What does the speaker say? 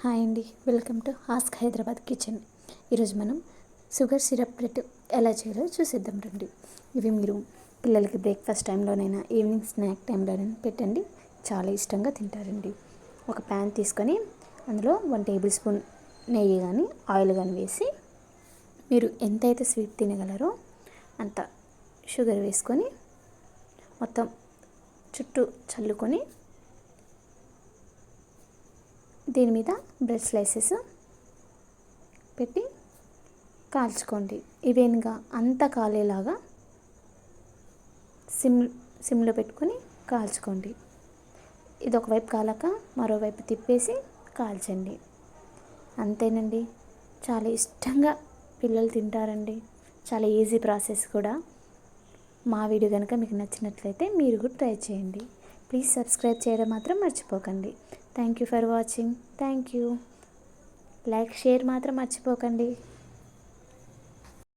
Hi అండి, welcome to ask Hyderabad kitchen. ఈరోజు మనం షుగర్ సిరప్ బ్రెడ్ ఎలా చేయాలో చూసేద్దాం రండి. ఇవి మీరు పిల్లలకి బ్రేక్ఫాస్ట్ టైంలోనైనా ఈవినింగ్ స్నాక్ టైంలోనైనా పెట్టండి, చాలా ఇష్టంగా తింటారండి. ఒక ప్యాన్ తీసుకొని అందులో 1 టేబుల్ స్పూన్ నెయ్యి కానీ ఆయిల్ కానీ వేసి మీరు ఎంతైతే స్వీట్ తినగలరో అంత షుగర్ వేసుకొని మొత్తం చుట్టూ చల్లుకొని దీని మీద బ్రెడ్ స్లైసెస్ పెట్టి కాల్చుకోండి. ఈవెన్గా అంతా కాలేలాగా సిమ్లో పెట్టుకొని కాల్చుకోండి. ఇది ఒకవైపు కాలాక మరోవైపు తిప్పేసి కాల్చండి. అంతేనండి, చాలా ఇష్టంగా పిల్లలు తింటారండి. చాలా ఈజీ ప్రాసెస్ కూడా. మా వీడియో కనుక మీకు నచ్చినట్లయితే మీరు కూడా ట్రై చేయండి. ప్లీజ్ సబ్స్క్రైబ్ చేయడం మాత్రం మర్చిపోకండి. Thank you for watching. Thank you. Like share మాత్రం మర్చిపోకండి.